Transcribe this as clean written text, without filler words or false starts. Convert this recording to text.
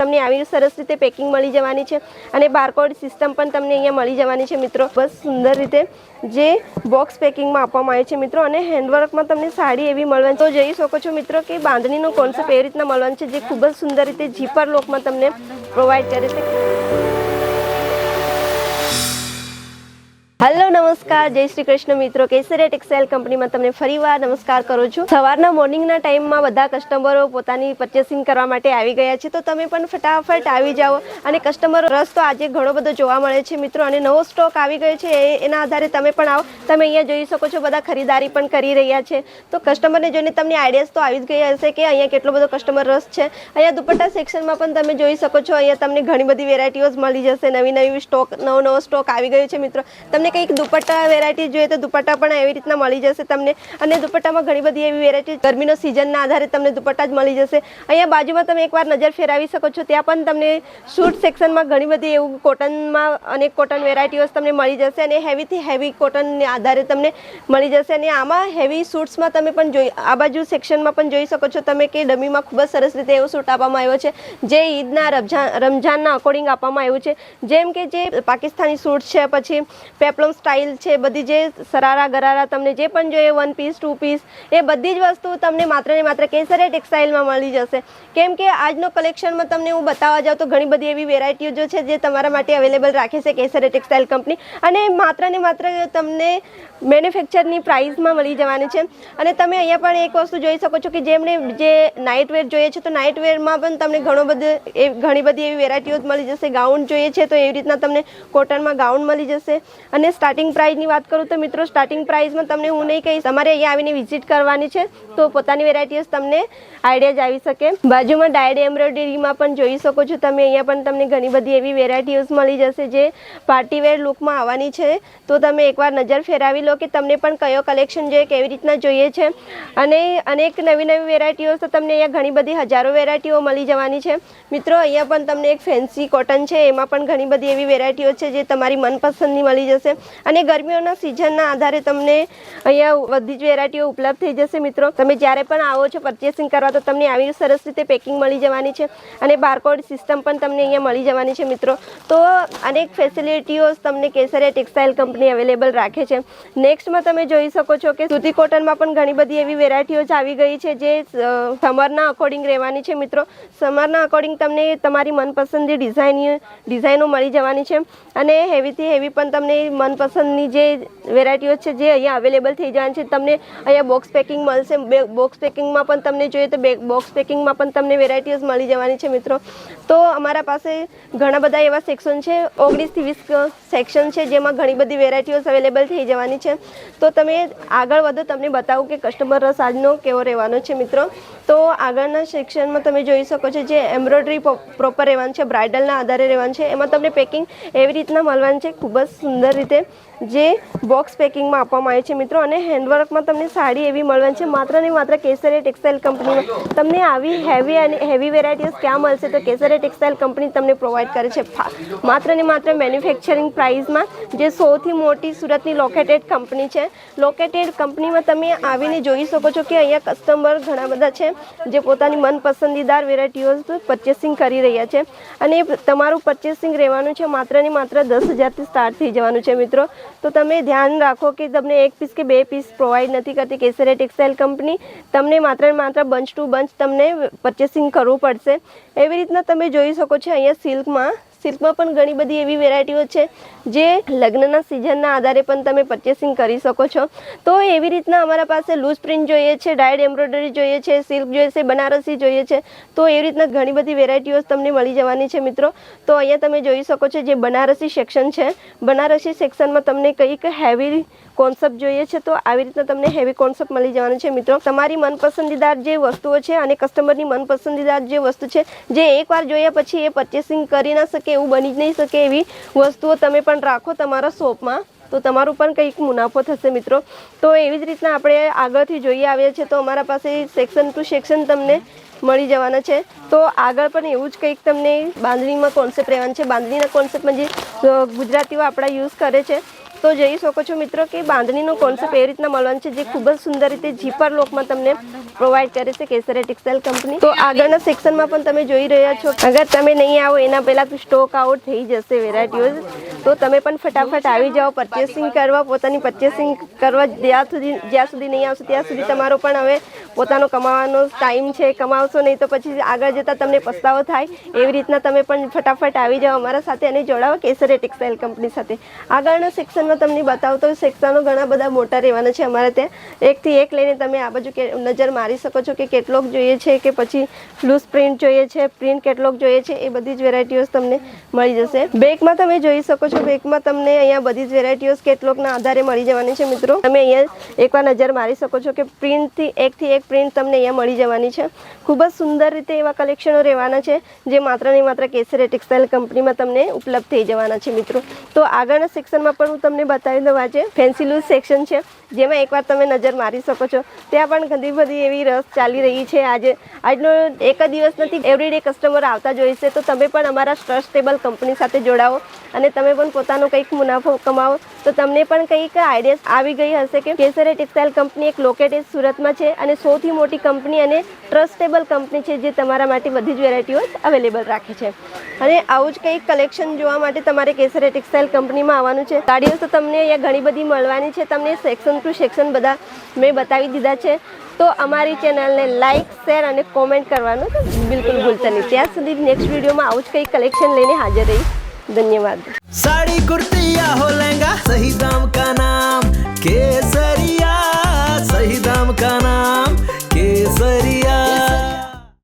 તમને આવી સરસ રીતે પેકિંગ મળી જવાની છે અને બારકોડ સિસ્ટમ પણ તમને અહીંયા મળી જવાની છે મિત્રો। બસ સુંદર રીતે જે બોક્સ પેકિંગમાં આપવામાં આવે છે મિત્રો અને હેન્ડવર્કમાં તમને સાડી એવી મળવાની। તો જોઈ શકો છો મિત્રો કે બાંધણીનો કોન્સેપ્ટ એવી રીતના મળવાનો છે જે ખૂબ જ સુંદર રીતે ઝીપર લોકમાં તમને પ્રોવાઈડ કરે છે। हेलो नमस्कार जय श्री कृष्ण मित्रों केसरिया टेक्सटाइल कंपनी में तमने फरीवार नमस्कार करूँ छूं। सवारना मॉर्निंगना टाइममां बधा कस्टमरो पोतानी परचेसिंग करवा माटे आवी गया छे तो तमे पण फटाफट आवी जाओ अने कस्टमर रस तो आजे घणो बधो जोवा मळे छे मित्रों अने नवो स्टॉक आवी गयो छे एना आधारे तमे पण आओ। तमे अहींया जोई शको छो बधा खरीदारी पण करी रह्या छे तो कस्टमरने जोईने तमने आइडियाज तो आवी ज गया हशे के अहींया केटलो बधो कस्टमर रस छे। अहींया दुपट्टा सेक्शनमां पण तमे जोई शको छो अहींया तमने घणी बधी वेरायटीओज मळी जशे। नवी नवी स्टॉक नवो स्टॉक आवी गयो छे मित्रों। तमने कंईक दुपट्टा वेरायटी જોઈએ તો દુપટ્ટા પણ એવી રીતના મળી જશે તમને અને દુપટ્ટામાં ઘણી બધી એવી વેરાયટી ગરમીનો સિઝનના આધારે તમને દુપટ્ટા જ મળી જશે। અહીંયા બાજુમાં તમે એકવાર નજર ફેરવી શકો છો ત્યાં પણ તમને શૂટ સેક્શનમાં ઘણી બધી એવું કોટનમાં અનેક કોટન વેરાયટીઓ તમને મળી જશે અને હેવીથી હેવી કોટનને આધારે તમને મળી જશે અને આમાં હેવી શૂટ્સમાં તમે પણ જોઈ આ બાજુ સેક્શનમાં પણ જોઈ શકો છો તમે કે ડમીમાં ખૂબ જ સરસ રીતે એવો શૂટ આપવામાં આવ્યો છે જે ઈદના રમઝાનના અકોર્ડિંગ આપવામાં આવ્યું છે। જેમ કે જે પાકિસ્તાની શૂટ છે પછી પેપ્લમ સ્ટાઇલ છે બધી જે સરારા ગરારા તમને જે પણ જોઈએ વન પીસ ટુ પીસ એ બધી જ વસ્તુ તમને માત્ર ને માત્ર કેસરિયા ટેક્સટાઇલમાં મળી જશે। કેમ કે આજનો કલેક્શનમાં તમને હું બતાવવા જાઉં તો ઘણી બધી એવી વેરાયટીઓ જો છે જે તમારા માટે અવેલેબલ રાખે છે કેસરિયા ટેક્સટાઇલ કંપની અને માત્ર તમને મેન્યુફેક્ચરની પ્રાઇસમાં મળી જવાની છે। અને તમે અહીંયા પણ એક વસ્તુ જોઈ શકો છો કે જેમણે જે નાઇટ વેર જોઈએ છે તો નાઇટ વેરમાં પણ તમને ઘણી બધી એવી વેરાયટીઓ મળી જશે। ગાઉન જોઈએ છે તો એવી રીતના તમને કોટનમાં ગાઉન મળી જશે અને સ્ટાર્ટિંગ प्राइस बात करूँ तो मित्रों स्टार्टिंग प्राइस में तमने हूँ नहीं कहीश तमारे अहींया आवीने विजिट करवानी छे तो पोतानी वेरायटीज तमने आइडिया आवी सके। बाजू में डायड एम्ब्रॉयडरी में पण जोई शको छो तमे अहींया पण तमने घणी बधी एवी वेरायटीज मळी जशे जे पार्टी वेर लुक में आववानी छे तो तमे एकवार नजर फेरावी लो कि तमने पण कयो कलेक्शन जोईए केवी रीतना जोईए छे अने अनेक नवी नवी वेरायटीओ तो तमने अहींया घणी बधी हजारों वेरायटीओ मळी जवानी छे। मित्रों अहींया पण तमने एक फैंसी कॉटन छे एमां पण घणी बधी एवी वेरायटीओ छे जे तमारी मनपसंदनी मळी जशे अने गर्मीओना सीजनना आधारे तमने अहींया बधी ज वेरायटीओ उपलब्ध थई जशे। मित्रों तमे ज्यारे पण आवो छो परचेसिंग करवा तो तमने आवी सरस रीते पेकिंग मळी जवानी छे अने बारकोड सिस्टम पण तमने अहींया मळी जवानी छे। मित्रों तो अनेक फेसिलिटीओ तमने केसरिया टेक्सटाइल कंपनी अवेलेबल राखे छे। नेक्स्ट में तमे जोई शको छो के सूती कॉटन में पण घणी बधी एवी वेरायटीओ आवी गई छे जे समरना अकोर्डिंग रहेवानी छे। मित्रों समरना अकोर्डिंग तमने तमारी मनपसंदी डिजाइनो मळी जवानी छे अने हेवीथी हेवी पण तमने मनपसंदनी जे वेरायटीओ छे जे अहींया अवेलेबल थई जवानी छे। तमने अहींया बॉक्स पेकिंग मळशे बॉक्स पेकिंग में पण तमने जोईए तो बॉक्स पेकिंग में पण तमने वेरायटीज मळी जवानी छे। मित्रों तो अमारा पासे घणा बधा एवा सेक्शन छे 19 થી 20 सेक्शन छे जेमां घणी बधी वेरायटीज अवेलेबल थई जवानी छे। तो तमे आगळ वधो तमने बतावुं के कस्टमर रस आजनो केवो रहेवानो छे। मित्रों तो आगळना सेक्शन में तमे जोई शको छो जे एम्ब्रॉयडरी प्रोपर रहेवानी छे ब्राइडलना आधारे रहेवानी छे एमां तमने पेकिंग एवी रीतना मळवानी छे खूब ज सुंदर रीते जे बॉक्स पेकिंग में आपवामां आवे छे। मित्रों अने हेन्डवर्क में तमने साड़ी एवी मळवानी छे मात्र ने मात्र केसरिया टेक्सटाइल कंपनी में तमने आवी हेवी वेरायटीज क्या मळशे तो केसरिया टेक्सटाइल कंपनी तमने प्रोवाइड करे छे मात्र ने मात्र मैन्युफेक्चरिंग प्राइस में जे सौथी मोटी सूरतनी लोकेटेड कंपनी छे। लोकेटेड कंपनी में तमे आवीने जोई शको छो कि अहींया कस्टमर घणा बधा छे जे पोतानी मनपसंदीदार वेरायटीओ परचेसिंग करी रह्या छे अने तमारुं परचेसिंग रहेवानुं छे मात्र ने मात्र 10,000 थी स्टार्ट थई जवानुं छे। मित्रों तो तमे ध्यान राखो कि तमने 1 पीस के 2 पीस प्रोवाइड नहीं करती केसरिया टेक्सटाइल कंपनी तमने मात्र ने मात्र बंच टू बंच तमने परचेसिंग करवू पड़शे। एवी रीतना तमे जोई शको छो अहींया सिल्क में पण घणी बधी एवी वेरायटीओ छे जे लग्नना सीजनना आधारे पण तमे परचेसिंग करी शको छो। तो एवी रीतना अमारा पासे लूज प्रिंट जोईए छे डायड एम्ब्रॉयडरी जोईए छे सिल्क जोईए छे बनारसी जोईए छे तो एवी रीतना घणी बधी वेरायटीओ तमने मळी जवानी छे। मित्रों तो अहींया तमे जोई शको छो जे बनारसी सेक्शन छे बनारसी सेक्शन में तमने कंईक हेवी कॉन्सेप्ट जोईए छे तो आवी रीतना तमने हेवी कॉन्सेप्ट मळी जवानुं छे। मित्रों तमारी मनपसंदीदार जे वस्तुओ छे अने कस्टमरनी मनपसंदीदार जे वस्तु छे जे एकवार जोया पछी ए परचेसिंग करी न शके एवुं बनी ज नहीं शके एवी वस्तुओ तमे पण राखो तमारा शॉपमां तो तमारुं पण कंईक मुनाफो थशे। मित्रों तो एवी ज रीतना आपणे आगळथी जोई आवीए छे तो अमारा पासे सेक्शन टू सेक्शन तमने मळी जवाना छे। तो आगळ पण एवुं ज कंईक तमने बांधणीमां कॉन्सेप्ट रहेवानो छे। बांधणीना कॉन्सेप्ट म्हणजे गुजरातीओ आपणा यूज करे छे તો જોઈ શકો છો મિત્રો કે બાંધણીનો કોન્સેપ્ટ એવી રીતના મળવાનો છે, જે ખૂબ જ સુંદર રીતે જીપર લોકમાં તમને પ્રોવાઈડ કરે છે કેસરિયા ટેક્સટાઇલ કંપની. તો આગળના સેક્શનમાં પણ તમે જોઈ રહ્યા છો, અગર તમે નહીં આવો એના પહેલાં સ્ટોક આઉટ થઈ જશે વેરાયટીઓ, તો તમે પણ ફટાફટ આવી જાઓ પરચેસિંગ કરવા. પોતાની પરચેસિંગ કરવા જ્યાં સુધી નહીં આવશે ત્યાં સુધી તમારો પણ હવે પોતાનો કમાવાનો ટાઈમ છે. કમાવશો નહીં તો પછી આગળ જતાં તમને પસ્તાવો થાય. એવી રીતના તમે પણ ફટાફટ આવી જાઓ અમારા સાથે અને જોડાવો કેસરિયા ટેક્સટાઇલ કંપની સાથે. આગળના સેક્શનમાં તમને બતાવું તો સેક્શનો ઘણા બધા મોટા રહેવાના છે અમારે ત્યાં. એકથી એક લઈને તમે આ બાજુ નજર મારી શકો છો કે કેટલોગ જોઈએ છે કે પછી લૂઝ પ્રિન્ટ જોઈએ છે, પ્રિન્ટ કેટલોગ જોઈએ છે, એ બધી જ વેરાયટીઓ તમને મળી જશે. બેકમાં તમે જોઈ શકો છો, બેકમાં તમને અહીંયા બધી જ વેરાયટીઓ કેટલોગના આધારે મળી જવાની છે મિત્રો. તમે અહીંયા એકવાર નજર મારી શકો છો કે પ્રિન્ટથી એક પ્રિન્ટ તમને અહીંયા મળી જવાની છે. ખૂબ જ સુંદર રીતે એવા કલેક્શનો રહેવાના છે જે માત્ર ને માત્ર કેસરિયા ટેક્સટાઇલ કંપનીમાં તમને ઉપલબ્ધ થઈ જવાના છે મિત્રો. તો આગળના સેક્શનમાં પણ હું તમને બતાવી દઉં. આજે ફેન્સી લૂઝ સેક્શન છે, જેમાં એકવાર તમે નજર મારી શકો છો. ત્યાં પણ ઘણી બધી એવી રસ ચાલી રહી છે. આજનો એક જ દિવસ નથી, એવરીડે કસ્ટમર આવતા જ હોય છે. તો તમે પણ અમારા ટ્રસ્ટેબલ કંપની સાથે જોડાવો અને તમે પણ પોતાનો કંઈક મુનાફો કમાવો. તો તમને પણ કંઈક આઈડિયા આવી ગઈ હશે કે કેસરિયા ટેક્સટાઇલ કંપની એક લોકેટેડ સુરતમાં છે અને સૌથી મોટી કંપની અને ટ્રસ્ટેબલ કંપની છે, જે તમારા માટે બધી જ વેરાયટીઓ અવેલેબલ રાખે છે. અને આવું જ કંઈક કલેક્શન જોવા માટે તમારે કેસરિયા ટેક્સટાઇલ કંપનીમાં આવવાનું છે. સાડીઓ તો તમને અહીંયા ઘણી બધી મળવાની છે. તમને સેક્શન ટુ સેક્શન બધા મેં બતાવી દીધા છે. તો અમારી ચેનલને લાઇક, શેર અને કોમેન્ટ કરવાનું તો બિલકુલ ભૂલતા નહીં. ત્યાં સુધી નેક્સ્ટ વિડીયોમાં આવું જ કંઈક કલેક્શન લઈને હાજર રહીશ. धन्यवाद. साड़ी कुर्ती या हो लहंगा, सही दाम का नाम केसरिया, सही दाम का नाम.